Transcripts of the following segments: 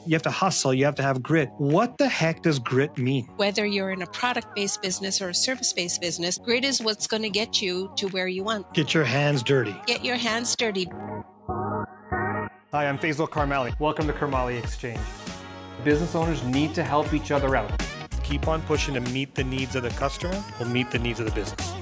You have to hustle. You have to have grit. What the heck does grit mean? Whether you're in a product-based business or a service-based business, grit is what's going to get you to where you want. Get your hands dirty. Get your hands dirty. Hi, I'm Faisal Karmali. Welcome to Karmali Exchange. Business owners need to help each other out. Keep on pushing to meet the needs of the customer will meet the needs of the business.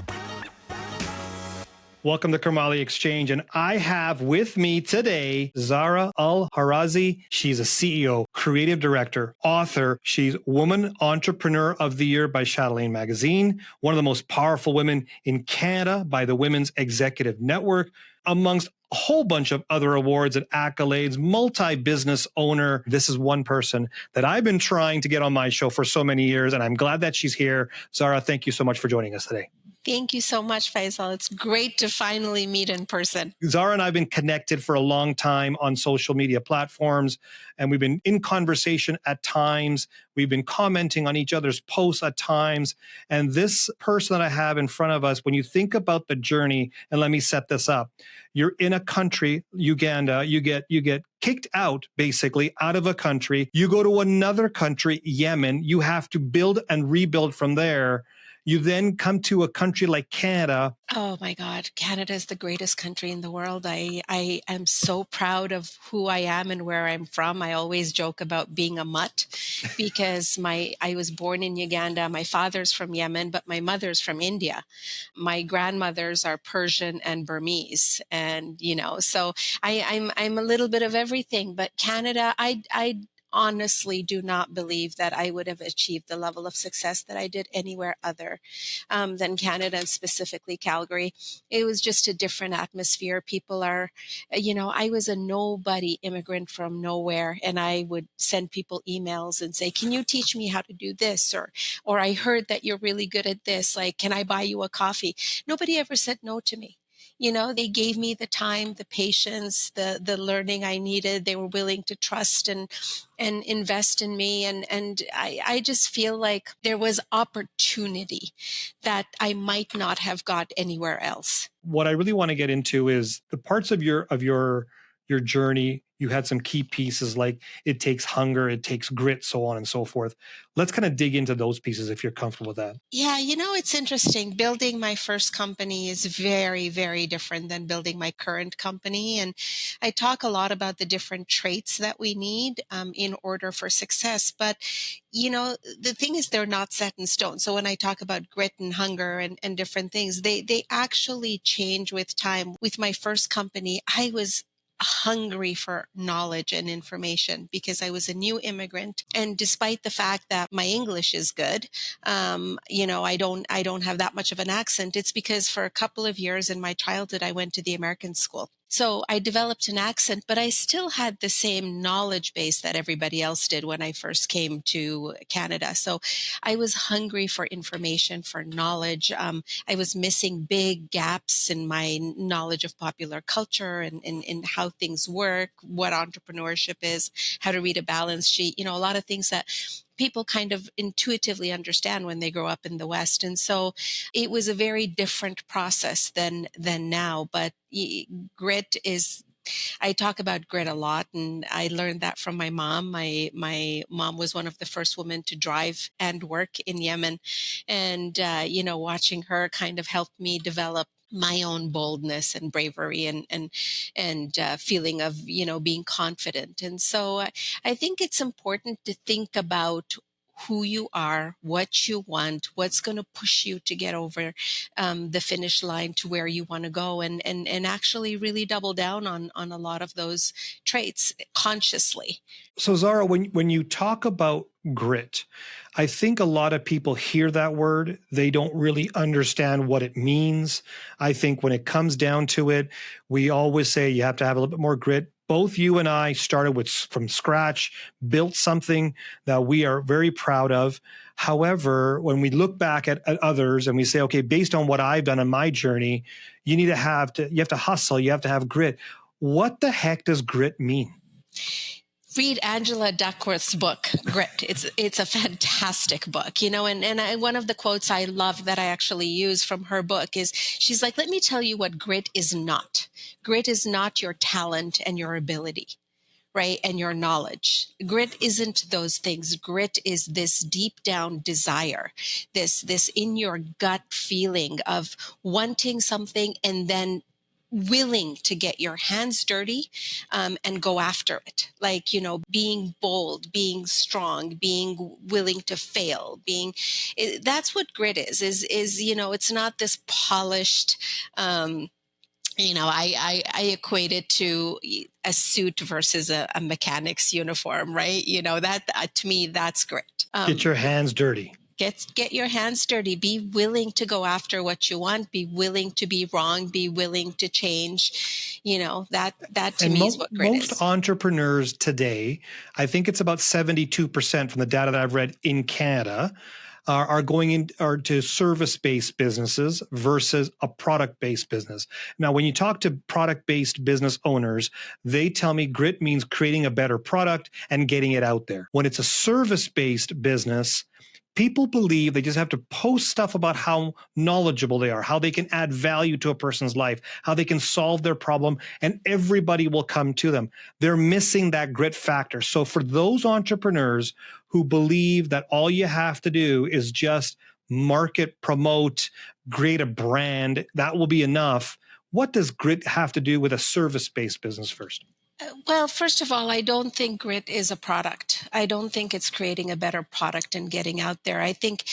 Welcome to Karmali Exchange, and I have with me today Zahra Al-Harazi. She's a CEO, creative director, author. She's Woman Entrepreneur of the Year by Chatelaine Magazine, one of the most powerful women in Canada by the Women's Executive Network, amongst a whole bunch of other awards and accolades, multi-business owner. This is one person that I've been trying to get on my show for so many years, and I'm glad that she's here. Zahra, thank you so much for joining us today. Thank you so much, Faisal. It's great to finally meet in person. Zahra and I have been connected for a long time on social media platforms, and we've been in conversation at times. We've been commenting on each other's posts at times. And this person that I have in front of us, when you think about the journey, and let me set this up, you're in a country, Uganda, you get kicked out, basically, out of a country. You go to another country, Yemen. You have to build and rebuild from there. You then come to a country like Canada. Oh my God, Canada is the greatest country in the world. I am so proud of who I am and where I'm from. I always joke about being a mutt because I was born in Uganda. My father's from Yemen, but my mother's from India. My grandmothers are Persian and Burmese, and so I'm a little bit of everything. But Canada, I honestly do not believe that I would have achieved the level of success that I did anywhere other than Canada, and specifically Calgary. It was just a different atmosphere. People are, I was a nobody immigrant from nowhere, and I would send people emails and say, can you teach me how to do this? Or I heard that you're really good at this. Like, can I buy you a coffee? Nobody ever said no to me. They gave me the time, the patience, the learning I needed. They were willing to trust and invest in me. And I just feel like there was opportunity that I might not have got anywhere else. What I really want to get into is the parts of your journey. You had some key pieces like it takes hunger, it takes grit, so on and so forth. Let's kind of dig into those pieces if you're comfortable with that. Yeah, it's interesting. Building my first company is very, very different than building my current company. And I talk a lot about the different traits that we need in order for success. But, the thing is, they're not set in stone. So when I talk about grit and hunger and different things, they actually change with time. With my first company, I was hungry for knowledge and information because I was a new immigrant. And despite the fact that my English is good, I don't have that much of an accent. It's because for a couple of years in my childhood, I went to the American school. So I developed an accent, but I still had the same knowledge base that everybody else did when I first came to Canada. So I was hungry for information, for knowledge. I was missing big gaps in my knowledge of popular culture and how things work, what entrepreneurship is, how to read a balance sheet, a lot of things that people kind of intuitively understand when they grow up in the West. And so it was a very different process than now. But grit is, I talk about grit a lot, and I learned that from my mom. My mom was one of the first women to drive and work in Yemen. And, watching her kind of helped me develop my own boldness and bravery and feeling of, being confident. And so I think it's important to think about who you are, what you want, what's going to push you to get over the finish line to where you want to go, and actually really double down on a lot of those traits consciously. So Zahra, when you talk about grit, I think a lot of people hear that word. They don't really understand what it means. I think when it comes down to it, we always say you have to have a little bit more grit. Both you and I started from scratch, built something that we are very proud of. However, when we look back at others and we say, okay, based on what I've done in my journey, you have to hustle, you have to have grit. What the heck does grit mean? Read Angela Duckworth's book, Grit. It's a fantastic book, and one of the quotes I love that I actually use from her book is, she's like, let me tell you what grit is not. Grit is not your talent and your ability. right? And your knowledge. Grit isn't those things. Grit is this deep down desire, this in your gut feeling of wanting something and then willing to get your hands dirty and go after it. Like, being bold, being strong, being willing to fail, that's what grit is, it's not this polished, I equate it to a suit versus a mechanic's uniform, right? That to me, that's grit. Get your hands dirty. Get your hands dirty. Be willing to go after what you want. Be willing to be wrong. Be willing to change. That to And me is what grit most is. entrepreneurs today, I think it's about 72% from the data that I've read in Canada, are going to service-based businesses versus a product-based business. Now, when you talk to product-based business owners, they tell me grit means creating a better product and getting it out there. When it's a service-based business, people believe they just have to post stuff about how knowledgeable they are, how they can add value to a person's life, how they can solve their problem, and everybody will come to them. They're missing that grit factor. So for those entrepreneurs who believe that all you have to do is just market, promote, create a brand, that will be enough. What does grit have to do with a service-based business first? Well, first of all, I don't think grit is a product. I don't think it's creating a better product and getting out there. I think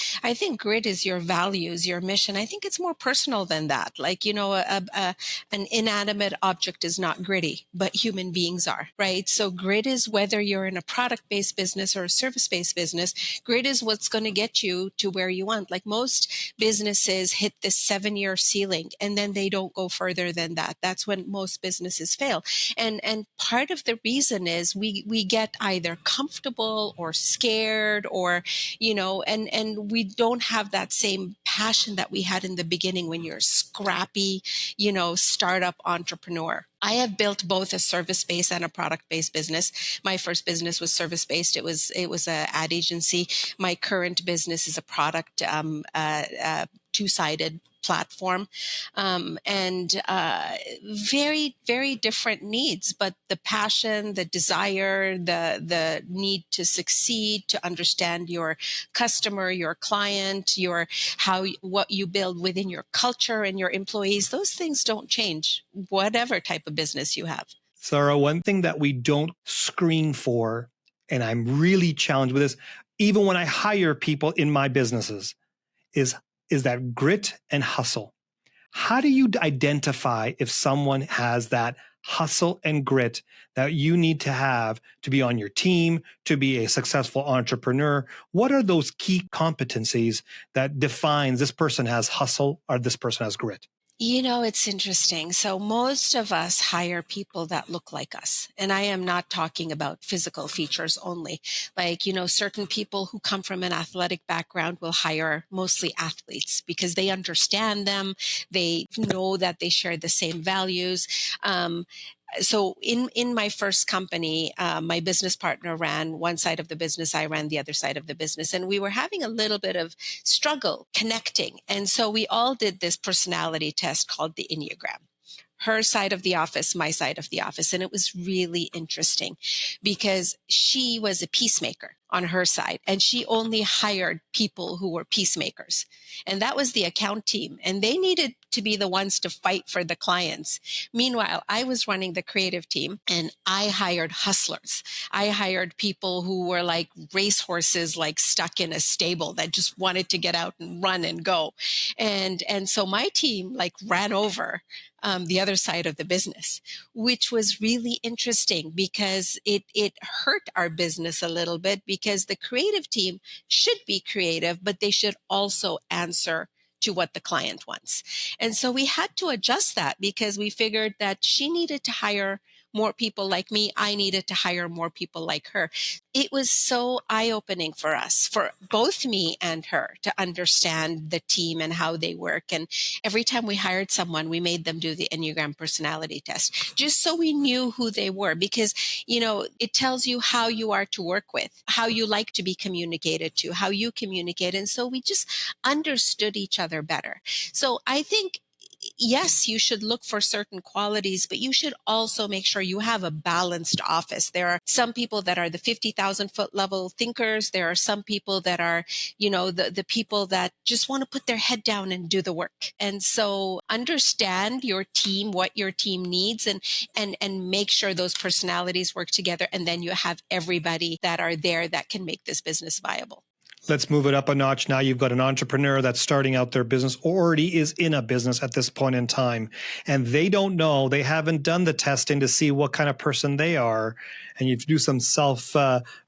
grit is your values, your mission. I think it's more personal than that. Like, an inanimate object is not gritty, but human beings are, right? So grit is whether you're in a product-based business or a service-based business, grit is what's going to get you to where you want. Like most businesses hit this 7-year ceiling and then they don't go further than that. That's when most businesses fail. And part of the reason is we get either comfortable or scared or, and we don't have that same passion that we had in the beginning when you're a scrappy, startup entrepreneur. I have built both a service-based and a product-based business. My first business was service-based. It was an ad agency. My current business is a product, two-sided platform, and very, very different needs. But the passion, the desire, the need to succeed, to understand your customer, your client, what you build within your culture and your employees, those things don't change, whatever type of business you have. Zahra, one thing that we don't screen for, and I'm really challenged with this, even when I hire people in my businesses, is that grit and hustle. How do you identify if someone has that hustle and grit that you need to have to be on your team, to be a successful entrepreneur? What are those key competencies that defines this person has hustle or this person has grit? It's interesting. So most of us hire people that look like us. And I am not talking about physical features only. Like, certain people who come from an athletic background will hire mostly athletes because they understand them. They know that they share the same values. So in my first company, my business partner ran one side of the business, I ran the other side of the business, and we were having a little bit of struggle connecting. And so we all did this personality test called the Enneagram. Her side of the office, my side of the office. And it was really interesting because she was a peacemaker on her side and she only hired people who were peacemakers. And that was the account team. And they needed to be the ones to fight for the clients. Meanwhile, I was running the creative team and I hired hustlers. I hired people who were like racehorses, like stuck in a stable that just wanted to get out and run and go. And so my team like ran over the other side of the business, which was really interesting because it hurt our business a little bit because the creative team should be creative, but they should also answer to what the client wants. And so we had to adjust that because we figured that she needed to hire more people like me. I needed to hire more people like her. It was so eye-opening for us, for both me and her, to understand the team and how they work. And every time we hired someone, we made them do the Enneagram personality test, just so we knew who they were, because, it tells you how you are to work with, how you like to be communicated to, how you communicate. And so we just understood each other better. So I think yes, you should look for certain qualities, but you should also make sure you have a balanced office. There are some people that are the 50,000 foot level thinkers. There are some people that are, the people that just want to put their head down and do the work. And so understand your team, what your team needs, and make sure those personalities work together. And then you have everybody that are there that can make this business viable. Let's move it up a notch. Now you've got an entrepreneur that's starting out their business or already is in a business at this point in time. And they don't know, they haven't done the testing to see what kind of person they are. And you have to do some self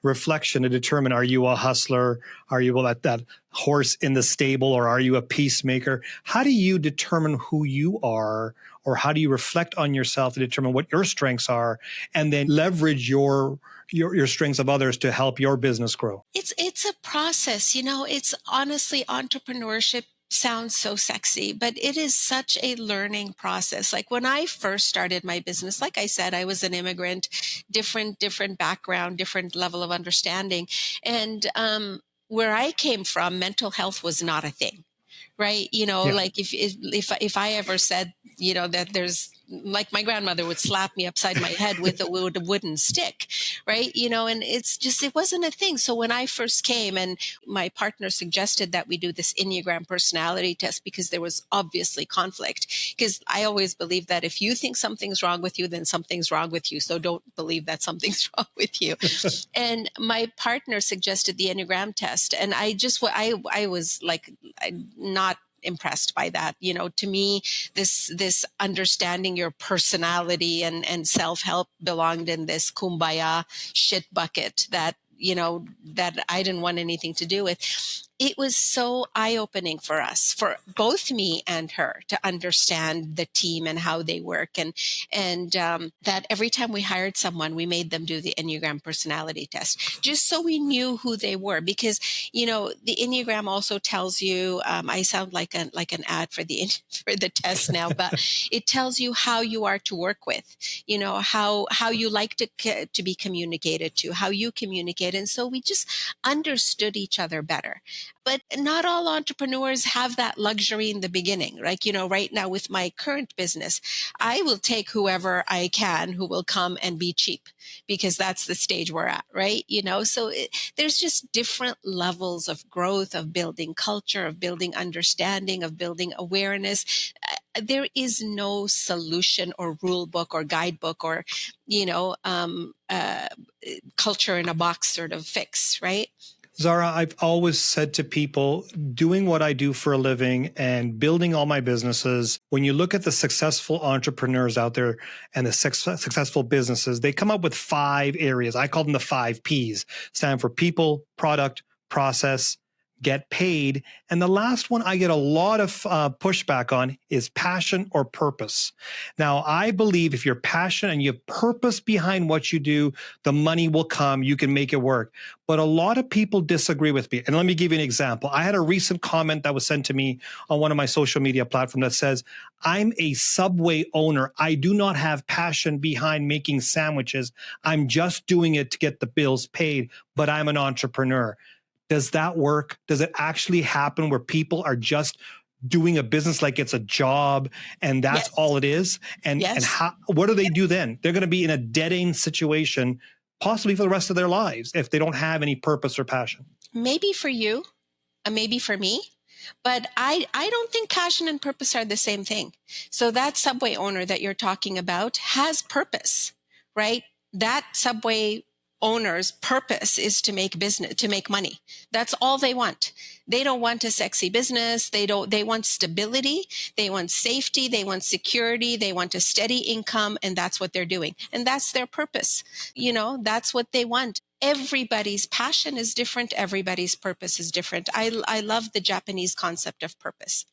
reflection to determine, are you a hustler? Are you that horse in the stable, or are you a peacemaker? How do you determine who you are? Or how do you reflect on yourself to determine what your strengths are and then leverage your strengths of others to help your business grow? It's a process. It's honestly, entrepreneurship sounds so sexy, but it is such a learning process. Like when I first started my business, like I said, I was an immigrant, different background, different level of understanding. And where I came from, mental health was not a thing. Right. Yeah. Like if I ever said, that there's, like, my grandmother would slap me upside my head with a wooden stick. Right. And it wasn't a thing. So when I first came, and my partner suggested that we do this Enneagram personality test, because there was obviously conflict, because I always believe that if you think something's wrong with you, then something's wrong with you. So don't believe that something's wrong with you. And my partner suggested the Enneagram test. And I was like, not impressed by that. To me, this understanding your personality and self-help belonged in this kumbaya shit bucket that I didn't want anything to do with. It was so eye-opening for us, for both me and her, to understand the team and how they work, and that every time we hired someone, we made them do the Enneagram personality test, just so we knew who they were. Because the Enneagram also tells you, I sound like an ad for the for the test now, but it tells you how you are to work with, how you like to be communicated to, how you communicate. And so we just understood each other better. But not all entrepreneurs have that luxury in the beginning. Like, right now with my current business, I will take whoever I can who will come and be cheap, because that's the stage we're at, right? So there's just different levels of growth, of building culture, of building understanding, of building awareness. There is no solution or rule book or guidebook or, culture in a box sort of fix, right? Zahra, I've always said to people, doing what I do for a living and building all my businesses, when you look at the successful entrepreneurs out there and the successful businesses, they come up with 5 areas. I call them the 5 Ps, stand for people, product, process, get paid. And the last one I get a lot of pushback on is passion or purpose. Now, I believe if you're passionate and you have purpose behind what you do, the money will come, you can make it work. But a lot of people disagree with me. And let me give you an example. I had a recent comment that was sent to me on one of my social media platforms that says, I'm a Subway owner. I do not have passion behind making sandwiches. I'm just doing it to get the bills paid, but I'm an entrepreneur. Does that work? Does it actually happen where people are just doing a business like it's a job and that's Yes. all it is? And what do they do then? They're going to be in a dead end situation, possibly for the rest of their lives, if they don't have any purpose or passion. Maybe for you, maybe for me, but I don't think passion and purpose are the same thing. So that Subway owner that you're talking about has purpose, right? That Subway owner's purpose is to make business, to make money. That's all they want. They don't want a sexy business. They want stability. They want safety. They want security. They want a steady income. And that's what they're doing. And that's their purpose. That's what they want. Everybody's passion is different. Everybody's purpose is different. I love the Japanese concept of purpose,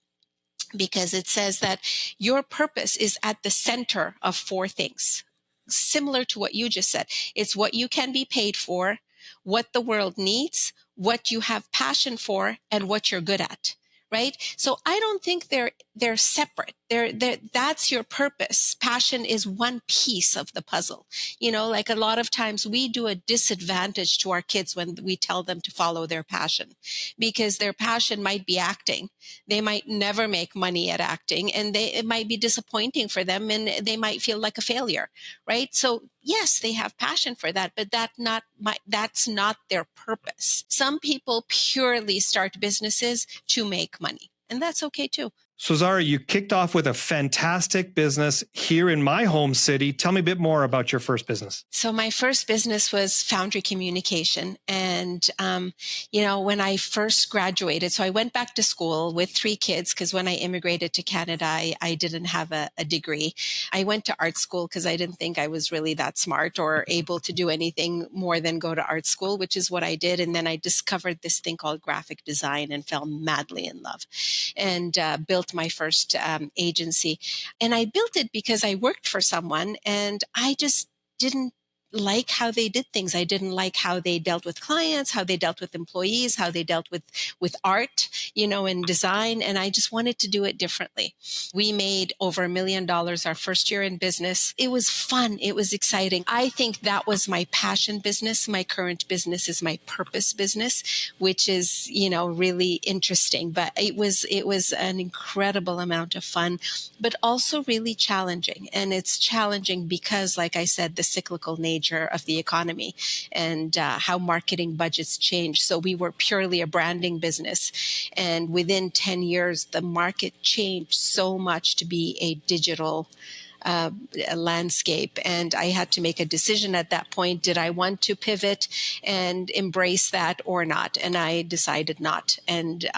because it says that your purpose is at the center of 4 things. Similar to what you just said. It's what you can be paid for, what the world needs, what you have passion for, and what you're good at, right? So I don't think they're separate. That's your purpose. Passion is one piece of the puzzle. Like a lot of times we do a disadvantage to our kids when we tell them to follow their passion, because their passion might be acting. They might never make money at acting, and it might be disappointing for them, and they might feel like a failure, right? So yes, they have passion for that, but that's not their purpose. Some people purely start businesses to make money, and that's okay too. So Zahra, you kicked off with a fantastic business here in my home city. Tell me a bit more about your first business. So my first business was Foundry Communication. And, when I first graduated, so I went back to school with 3 kids, because when I immigrated to Canada, I didn't have a degree. I went to art school because I didn't think I was really that smart or able to do anything more than go to art school, which is what I did. And then I discovered this thing called graphic design and fell madly in love, and built my first agency. And I built it because I worked for someone, and I just didn't like how they did things. I didn't like how they dealt with clients, how they dealt with employees, how they dealt with art, and design. And I just wanted to do it differently. We made over $1 million our first year in business. It was fun. It was exciting. I think that was my passion business. My current business is my purpose business, which is, really interesting. But it was an incredible amount of fun, but also really challenging. And it's challenging because, like I said, the cyclical nature of the economy, and how marketing budgets change. So we were purely a branding business. And within 10 years, the market changed so much to be a digital landscape. And I had to make a decision at that point. Did I want to pivot and embrace that or not? And I decided not, and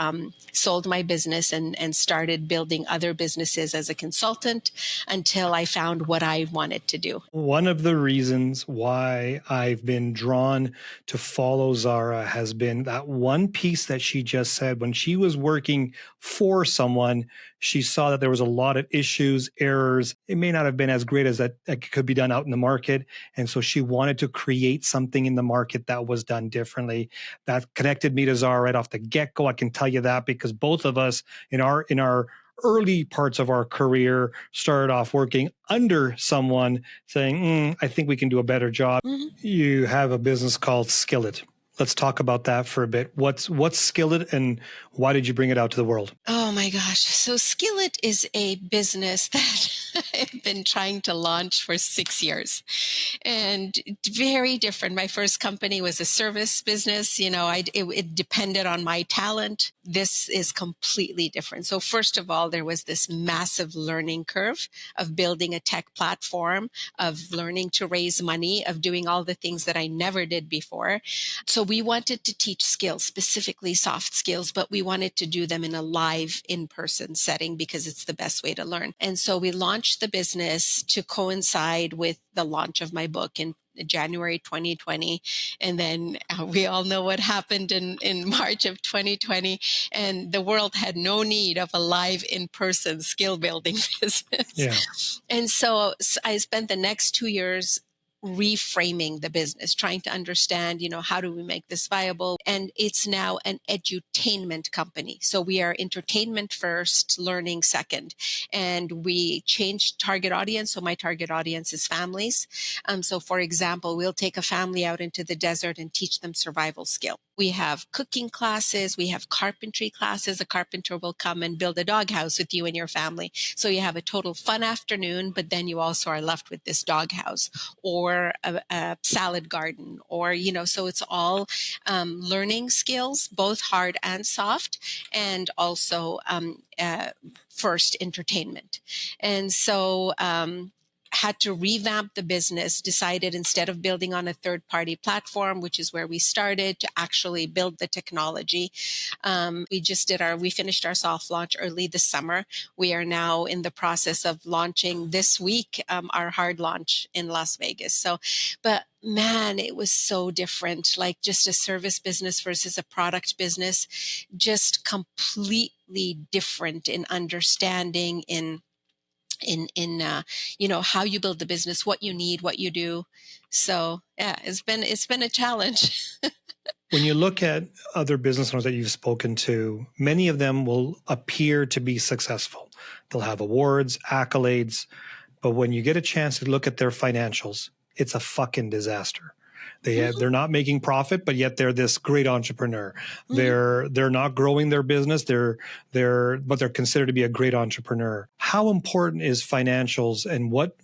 sold my business and started building other businesses as a consultant until I found what I wanted to do. One of the reasons why I've been drawn to follow Zahra has been that one piece that she just said. When she was working for someone, she saw that there was a lot of issues, errors. It may not have been as great as that could be done out in the market. And so she wanted to create something in the market that was done differently. That connected me to Zahra right off the get-go. I can tell you that because both of us in our early parts of our career started off working under someone saying, I think we can do a better job. Mm-hmm. You have a business called Skillit. Let's talk about that for a bit. What's Skillit, and why did you bring it out to the world? Oh my gosh. So Skillit is a business that I've been trying to launch for 6 years, and very different. My first company was a service business. It depended on my talent. This is completely different. So first of all, there was this massive learning curve of building a tech platform, of learning to raise money, of doing all the things that I never did before. So we wanted to teach skills, specifically soft skills, but we wanted to do them in a live in-person setting because it's the best way to learn. And so we launched the business to coincide with the launch of my book in January 2020. And then we all know what happened in March of 2020. And the world had no need of a live in-person skill building business. Yeah. And so I spent the next 2 years reframing the business, trying to understand, how do we make this viable? And it's now an edutainment company. So we are entertainment first, learning second. And we changed target audience. So my target audience is families. So for example, we'll take a family out into the desert and teach them survival skill. We have cooking classes. We have carpentry classes. A carpenter will come and build a doghouse with you and your family. So you have a total fun afternoon, but then you also are left with this doghouse or a salad garden, or, so it's all learning skills, both hard and soft, and also first entertainment. And so had to revamp the business, decided instead of building on a third-party platform, which is where we started, to actually build the technology. We finished our soft launch early this summer. We are now in the process of launching this week, our hard launch in Las Vegas. So, but man, it was so different, like just a service business versus a product business, just completely different in understanding, in how you build the business, what you need, what you do. So yeah, it's been a challenge. When you look at other business owners that you've spoken to, many of them will appear to be successful. they'll have awards, accolades, but when you get a chance to look at their financials, it's a fucking disaster. They're not making profit, but yet they're this great entrepreneur. They're not growing their business. But they're considered to be a great entrepreneur. How important is financials, and what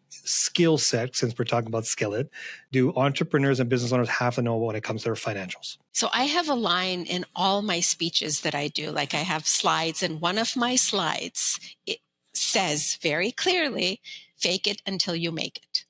skill set, since we're talking about Skillit, do entrepreneurs and business owners have to know when it comes to their financials? So I have a line in all my speeches that I do. Like, I have slides, and one of my slides, it says very clearly, fake it until you make it.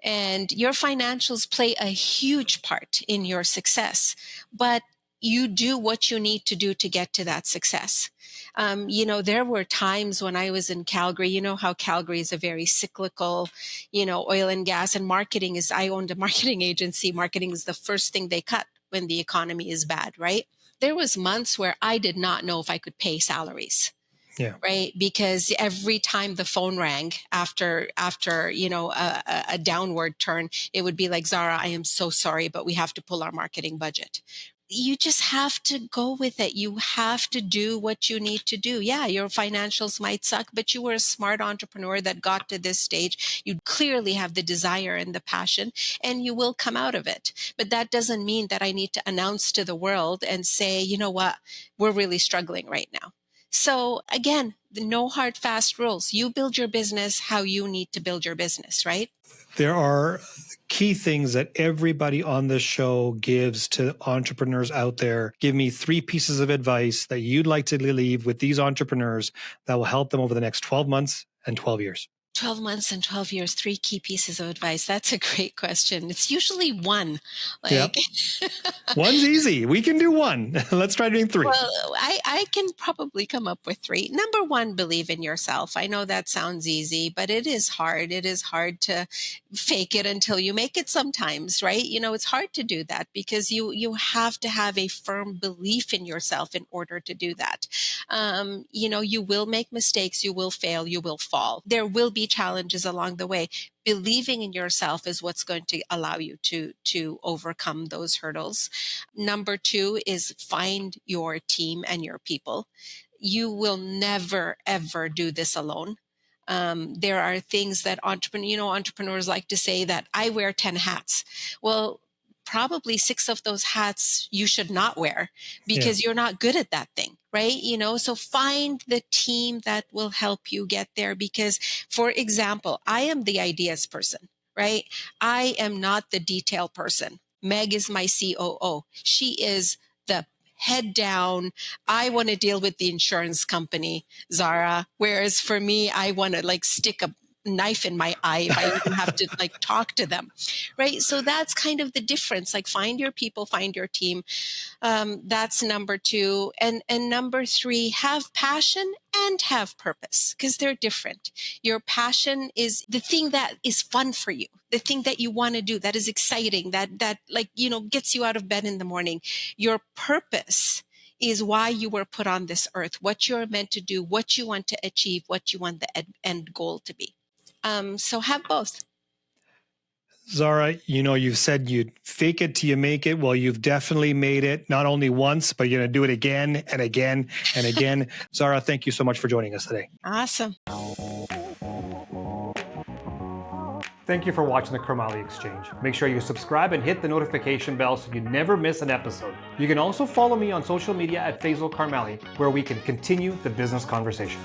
And your financials play a huge part in your success, but you do what you need to do to get to that success. There were times when I was in Calgary. You know how Calgary is a very cyclical, oil and gas, and marketing is, I owned a marketing agency. Marketing is the first thing they cut when the economy is bad, right? There was months where I did not know if I could pay salaries. Yeah. Right. Because every time the phone rang after a downward turn, it would be like, Zahra, I am so sorry, but we have to pull our marketing budget. You just have to go with it. You have to do what you need to do. Yeah, your financials might suck, but you were a smart entrepreneur that got to this stage. You clearly have the desire and the passion, and you will come out of it. But that doesn't mean that I need to announce to the world and say, you know what, we're really struggling right now. So again, no hard, fast rules. You build your business how you need to build your business, right? There are key things that everybody on this show gives to entrepreneurs out there. Give me 3 pieces of advice that you'd like to leave with these entrepreneurs that will help them over the next 12 months and 12 years. 12 months and 12 years, 3 key pieces of advice. That's a great question. It's usually one. Yep. One's easy. We can do one. Let's try doing 3. Well, I can probably come up with 3. Number 1, believe in yourself. I know that sounds easy, but it is hard. It is hard to fake it until you make it sometimes, right? It's hard to do that because you have to have a firm belief in yourself in order to do that. You will make mistakes. You will fail. You will fall. There will be challenges along the way. Believing in yourself is what's going to allow you to overcome those hurdles. Number 2 is find your team and your people. You will never, ever do this alone. There are things that entrepreneurs like to say that I wear 10 hats. Well, probably 6 of those hats you should not wear because you're not good at that thing, right? So find the team that will help you get there because, for example, I am the ideas person, right? I am not the detail person. Meg is my COO. She is the head down. I want to deal with the insurance company, Zahra. Whereas for me, I want to stick a knife in my eye if I even have to talk to them, right? So that's kind of the difference. Find your people, find your team. That's number 2. And number 3, have passion and have purpose because they're different. Your passion is the thing that is fun for you, the thing that you want to do, that is exciting, that gets you out of bed in the morning. Your purpose is why you were put on this earth, what you're meant to do, what you want to achieve, what you want the end goal to be. So have both. Zahra, you've said you'd fake it till you make it. Well, you've definitely made it, not only once, but you're going to do it again and again and again. Zahra, thank you so much for joining us today. Awesome. Thank you for watching the Karmali Exchange. Make sure you subscribe and hit the notification bell so you never miss an episode. You can also follow me on social media at Faisal Karmali, where we can continue the business conversation.